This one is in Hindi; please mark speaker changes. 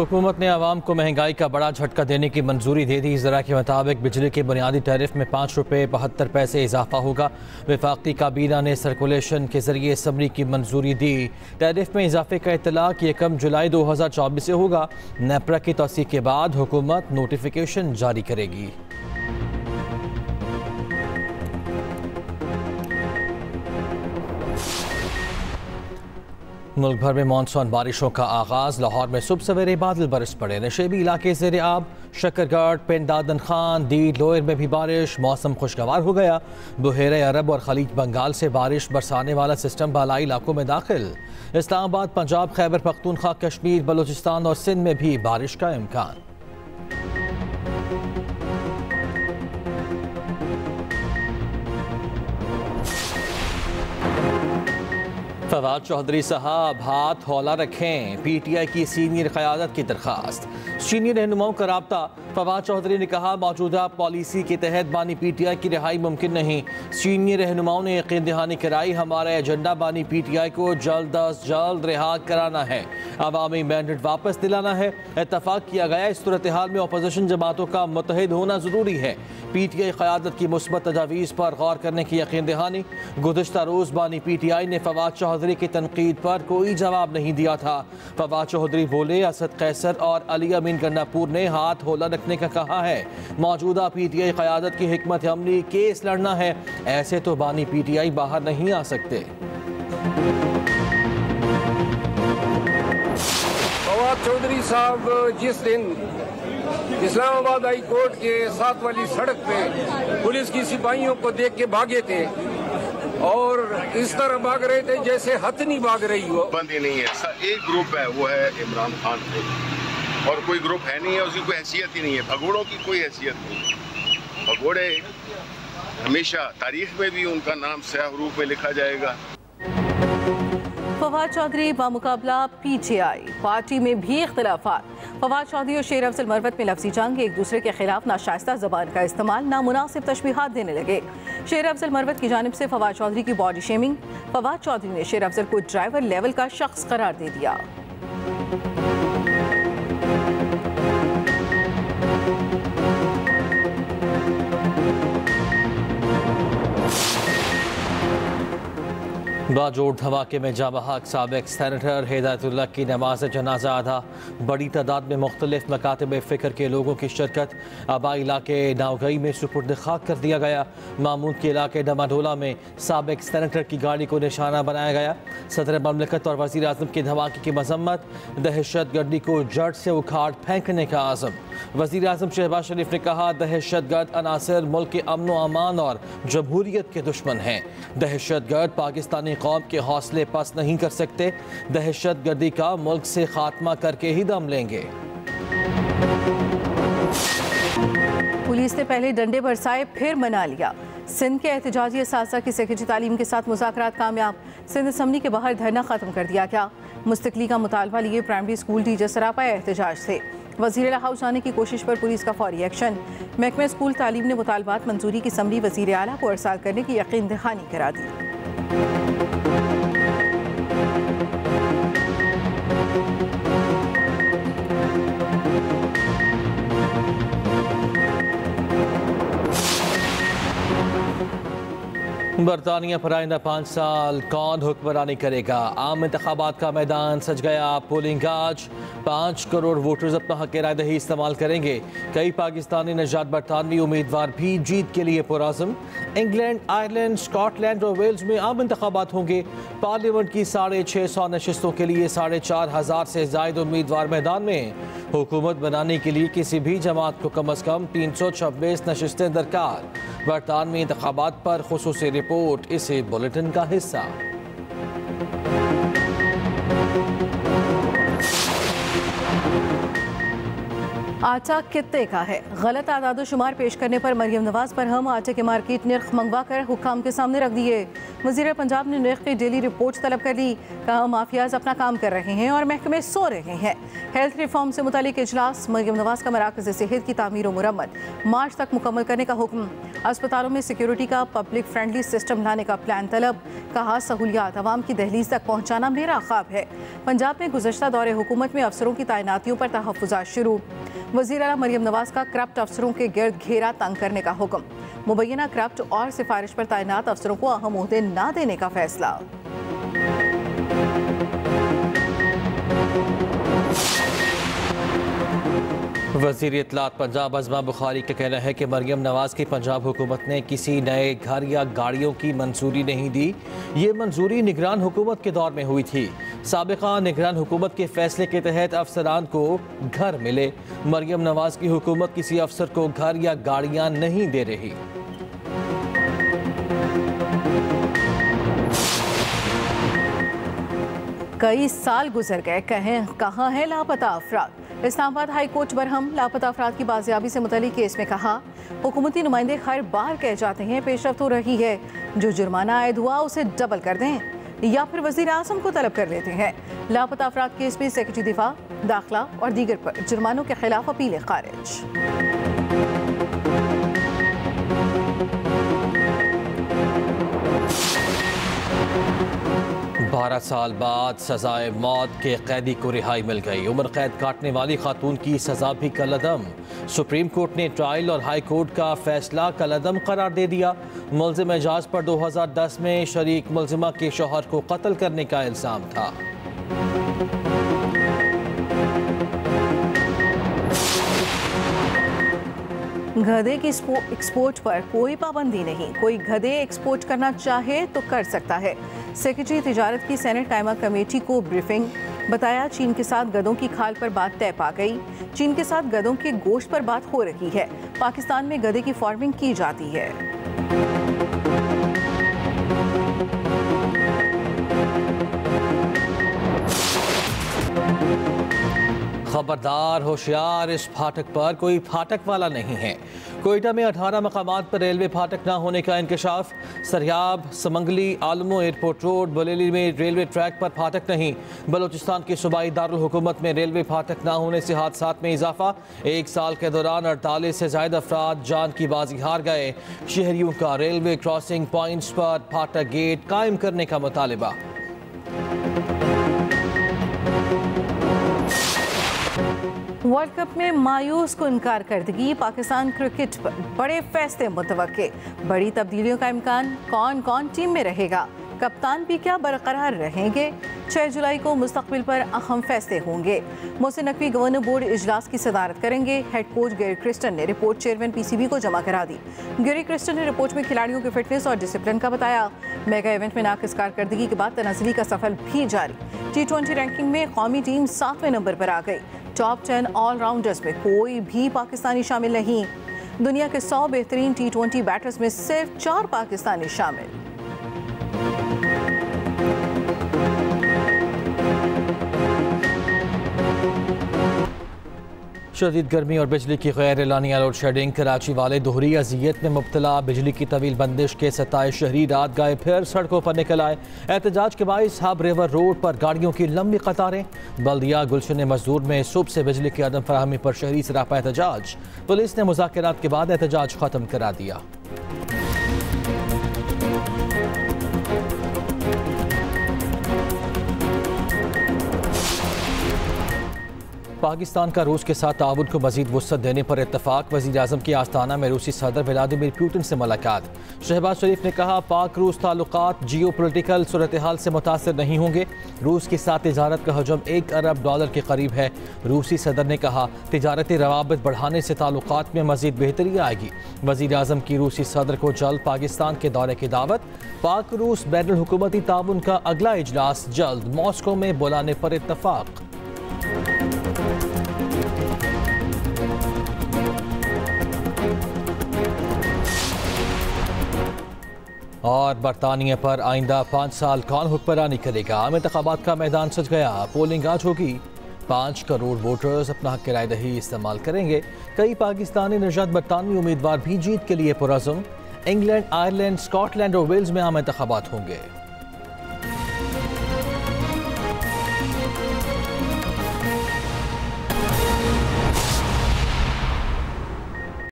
Speaker 1: हुकूमत ने आवाम को महंगाई का बड़ा झटका देने की मंजूरी दे दी। ज़रा के मुताबिक बिजली के बुनियादी टैरिफ में 5 रुपये 72 पैसे इजाफा होगा। वफाकी काबीना ने सर्कुलेशन के जरिए असम्बली की मंजूरी दी। टैरिफ में इजाफे का इतलाक 1 जुलाई 2024 से होगा। नेपरा की तौसीक के बाद हुकूमत नोटिफिकेशन जारी करेगी। मुल्क भर में मानसून बारिशों का आगाज़। लाहौर में सुबह सवेरे बादल बरस पड़े। नशेबी इलाके ज़ेर आब। शकरगढ़, पिंड दादन खान, दीद लोयर में भी बारिश। मौसम खुशगवार हो गया। बहेरे अरब और खलीज बंगाल से बारिश बरसाने वाला सिस्टम बालाई इलाकों में दाखिल। इस्लामाबाद, पंजाब, खैबर पख्तूनख्वा, कश्मीर, बलूचिस्तान और सिंध में भी बारिश का इम्कान। फवाद चौधरी साहब हाथ हौला रखें। पीटीआई की सीनियर क़यादत की दरख्वास्त। सीनियर रहनुमाओं का राब्ता। फवाद चौधरी ने कहा, मौजूदा पॉलिसी के तहत बानी पीटीआई की रिहाई मुमकिन नहीं। सीनियर रहनुमाओं ने यकीन दहानी कराई, हमारा एजेंडा बानी पीटीआई को जल्द अज जल्द रिहा कराना है, अवामी मैंडेट वापस दिलाना है। इत्तफाक किया गया इस सूरत हाल में अपोजिशन जमातों का मुत्तहिद होना ज़रूरी है। पीटीआई क़यादत की मुस्बत तजावीज़ पर गौर करने की यकीन दहानी। गुज़श्ता रोज़ बानी पीटीआई ने फवाद चौधरी की तनकीद पर कोई जवाब नहीं दिया था। फवाद चौधरी बोले, असद कैसर और अली अमीन गन्नापुर ने हाथ होला रखने का कहा है। मौजूदा पीटीआई क़यादत की हिकमत अमली केस लड़ना है, ऐसे तो बानी पीटीआई बाहर नहीं आ सकते।
Speaker 2: फवाद चौधरी साहब जिस दिन इस्लामाबाद हाई कोर्ट के साथ वाली सड़क पे पुलिस की सिपाहियों को देख के भागे थे और इस तरह भाग रहे थे जैसे हथनी भाग रही हो।
Speaker 3: बंदी नहीं है, एक ग्रुप है, वो है इमरान खान ग्रुप, और कोई ग्रुप है नहीं है, उसकी कोई हैसियत ही नहीं है। भगोड़ों की कोई हैसियत नहीं। भगोड़े हमेशा तारीख में भी उनका नाम स्याह रूप में लिखा जाएगा।
Speaker 4: फवाद चौधरी बामुकाबला पीटीआई। पार्टी में भी इख्तिलाफात। फवाद चौधरी और शेर अफजल मरवत में लफ्ज़ी जंग। एक दूसरे के खिलाफ नाशाइस्ता ज़बान का इस्तेमाल, नामुनासिब तशबीहात देने लगे। शेर अफजल मरवत की जानिब से फवाद चौधरी की बॉडी शेमिंग। फवाद चौधरी ने शेर अफजल को ड्राइवर लेवल का शख्स करार दे दिया।
Speaker 1: बाजोड़ धमाके में जाँ बहक साबिक सेनेटर हिदायतुल्लाह की नमाज जनाजा अदा। बड़ी तादाद में मुख्तलिफ मकातब फ़िक्र के लोगों की शिरकत। आबाई इलाके नावगई में सुपुर्द खाक कर दिया गया। मामूद के इलाके डमाडोला में साबिक सेनेटर की गाड़ी को निशाना बनाया गया। सदर ममलिकत और वज़ीर आज़म के धमाके की मजम्मत। दहशत गर्दी को जड़ से उखाड़ फेंकने का आज़म। वज़ीर आज़म शहबाज शरीफ ने कहा, दहशत गर्द अनासर मुल्क के अमन व अमान और जमहूरियत के दुश्मन हैं। दहशत गर्द पाकिस्तानी कौम के हौसले पस्त नहीं कर सकते। दहशत गर्दी का मुल्क से खात्मा करके ही दम लेंगे।
Speaker 4: पुलिस ने पहले डंडे बरसाए फिर मना लिया। सिंध के एहतजाजी असातिज़ा की सेक्रेटरी तालीम के साथ मुज़ाकरात कामयाब। सिंध असम्बली के बाहर धरना ख़त्म कर दिया गया। मुस्तकली का मुतालबा लिए प्राइमरी स्कूल टीचर सरापा एहतजाज थे। वज़ीर हाउस जाने की कोशिश पर पुलिस का फौरी एक्शन। महकमा स्कूल तालीम ने मुतालबात मंजूरी की समरी वज़ीर आला को अरसाल करने की यकीन दहानी करा दी।
Speaker 1: बरतानिया पर आइंदा 5 साल कौन हुक्मरानी करेगा? आम इंतखाबात का मैदान सज गया। पोलिंग आज 5 करोड़ वोटर्स अपना हक राय दही इस्तेमाल करेंगे। कई पाकिस्तानी नजात बरतानवी उम्मीदवार भी जीत के लिए पुरअज़्म। इंग्लैंड, आयरलैंड, स्कॉटलैंड और वेल्स में आम इंतखाबात होंगे। पार्लियामेंट की 650 नशिस्तों के लिए 4500 से ज़ायद उम्मीदवार मैदान में। हुकूमत बनाने के लिए किसी भी जमात को कम अज़ कम 326 नशिस्तें दरकार। बरतानवी इंतखाबात पर खुसूसी रिपोर्ट इसी बुलेटिन का हिस्सा।
Speaker 4: आटा कितने का है? गलत आदाद शुमार पेश करने पर मरियम नवाज पर हम आटे के मार्केट निर्ख मंगवा कर हुक्काम के सामने रख दिए। वज़ीर पंजाब ने नर्ख की डेली रिपोर्ट तलब कर ली। कहा माफियाज अपना काम कर रहे हैं और महकमे सो रहे हैं। हेल्थ रिफॉर्म से मुतालिक इजलास, मरियम नवाज का मराकज़ सेहत की तामीर और मुरम्मत मार्च तक मुकम्मल करने का हुक्म। अस्पतालों में सिक्योरिटी का पब्लिक फ्रेंडली सिस्टम लाने का प्लान तलब। कहा सहूलियात अवाम की दहलीज तक पहुँचाना मेरा ख्वाब है। पंजाब में गुज़श्ता दौरे हुकूमत में अफसरों की तैनातियों पर तहफ़्फ़ुज़ात शुरू। वज़ीर आला मरियम नवाज का करप्ट अफसरों के गिर्द घेरा तंग करने का हुक्म। मुबैना करप्ट और सिफारिश पर तैनात अफसरों को अहम ओहदे न देने का फैसला।
Speaker 1: वज़ीर इत्तलात पंजाब अज़मा बुखारी का कहना है कि मरियम नवाज की पंजाब हुकूमत ने किसी नए घर या गाड़ियों की मंजूरी नहीं दी। ये मंजूरी निगरान हुकूमत के दौर में हुई थी। साबिका निगरान हुकूमत के फैसले के तहत अफसरान को घर मिले। मरियम नवाज की हुकूमत किसी अफसर को घर या गाड़ियाँ नहीं दे रही।
Speaker 4: कई साल गुजर गए, कहाँ हैं लापता अफराद। Islamabad high court Barham. लापता अफराद की बाजियाबी से मुतल्लिक केस में कहा हुकूमती नुमाइंदे हर बार कह जाते हैं पेशरफ्त हो रही है, जो जुर्माना आयद हुआ उसे डबल कर दें या फिर वज़ीर आज़म को तलब कर लेते हैं। लापता अफराद केस में सेक्रेटरी दिफा, दाखिला और दीगर पर जुर्मानों के खिलाफ अपीलें खारिज।
Speaker 1: 12 साल बाद सजाए मौत के कैदी को रिहाई मिल गई। उम्र कैद काटने वाली खातून की सजा भी कलअदम। सुप्रीम कोर्ट ने ट्रायल और हाई कोर्ट का फैसला कलअदम करार दे दिया। मुलजिम एजाज पर 2010 में शरीक मुलजिमा के शौहर को कत्ल करने का इल्जाम था।
Speaker 4: गधे की एक्सपोर्ट पर कोई पाबंदी नहीं, कोई गधे एक्सपोर्ट करना चाहे तो कर सकता है। सेक्रेटरी तिजारत की सेनेट कायमा कमेटी को ब्रीफिंग। बताया चीन के साथ गधों की खाल पर बात तय पा गई। चीन के साथ गधों के गोश्त पर बात हो रही है। पाकिस्तान में गधे की फार्मिंग की जाती है।
Speaker 1: खबरदार, होशियार, इस फाटक पर कोई फाटक वाला नहीं है। कोयटा में 18 मकामात पर रेलवे फाटक ना होने का इंकशाफ। सरियाब, समंगली, आलमो एयरपोर्ट रोड, बरेली में रेलवे ट्रैक पर फाटक नहीं। बलूचिस्तान के सूबाई दारुल हुकूमत में रेलवे फाटक ना होने से हादसात में इजाफा। 1 साल के दौरान 48 से ज्यादा अफराद जान की बाजी हार गए। शहरियों का रेलवे क्रॉसिंग पॉइंट्स पर फाटक गेट कायम करने का मुतालिबा।
Speaker 4: वर्ल्ड कप में मायूस को इनकार करदगी। पाकिस्तान क्रिकेट पर बड़े फैसले मुतवक्के। बड़ी तब्दीलियों का इम्कान। कौन कौन टीम में रहेगा, कप्तान भी क्या बरकरार रहेंगे। 6 जुलाई को मुस्तकबिल पर अहम फैसले होंगे। मोहसिन नकवी गवर्नर बोर्ड इजलास की सदारत करेंगे। हेड कोच गैरी क्रिस्टन ने रिपोर्ट चेयरमैन PCB को जमा करा दी। गैरी क्रिस्टन ने रिपोर्ट में खिलाड़ियों की फिटनेस और डिसिप्लिन का बताया। मेगा इवेंट में नाकिस कारकर्दगी के बाद तनाज़ुली का सफर भी जारी। T20 रैंकिंग में कौमी टीम 7वें नंबर पर आ गई। टॉप 10 ऑलराउंडर्स में कोई भी पाकिस्तानी शामिल नहीं। दुनिया के 100 बेहतरीन T20 बैटर्स में सिर्फ 4 पाकिस्तानी शामिल।
Speaker 1: शदीद गर्मी और बिजली की गैर एलानिया लोड शेडिंग। कराची वाले दोहरी अजियत में मुब्तला। बिजली की तवील बंदिश के 27 शहरी रात गए फिर सड़कों पर निकल आए। एहतजाज के बाइस हब रिवर रोड पर गाड़ियों की लंबी कतारें। बल्दिया गुलशन मजदूर में सुबह से बिजली की अदम फराहमी पर शहरी सरापा एहतजाज। पुलिस ने मुज़ाकरात के बाद एहतजाज खत्म करा दिया। पाकिस्तान का रूस के साथ ताउन को मजीद वुसअत देने पर इत्तफाक। वज़ीर आज़म की आस्ताना में रूसी सदर व्लादिमीर पुतिन से मुलाकात। शहबाज शरीफ ने कहा पाक रूस ताल्लुकात जियो पोलिटिकल सूरत हाल से मुतासर नहीं होंगे। रूस के साथ तिजारत का हजम $1 अरब के करीब है। रूसी सदर ने कहा तिजारती रवाबित बढ़ाने से ताल्लुकात में मजीद बेहतरी आएगी। वज़ीर आज़म की रूसी सदर को जल्द पाकिस्तान के दौरे की दावत। पाक रूस बैनुल हुकूमती ताउन का अगला इजलास जल्द मॉस्को में बुलाने पर इत्तफाक। और बरतानिया पर आइंदा 5 साल कौन हुक्मरानी करेगा। इंतखाबात का मैदान सज गया। पोलिंग आज होगी। 5 करोड़ वोटर्स अपना हक राय दही इस्तेमाल करेंगे। कई पाकिस्तानी नौजवान बरतानवी उम्मीदवार भी जीत के लिए पुरज़्म। इंग्लैंड, आयरलैंड, स्कॉटलैंड और वेल्स में आम इंतखाबात होंगे।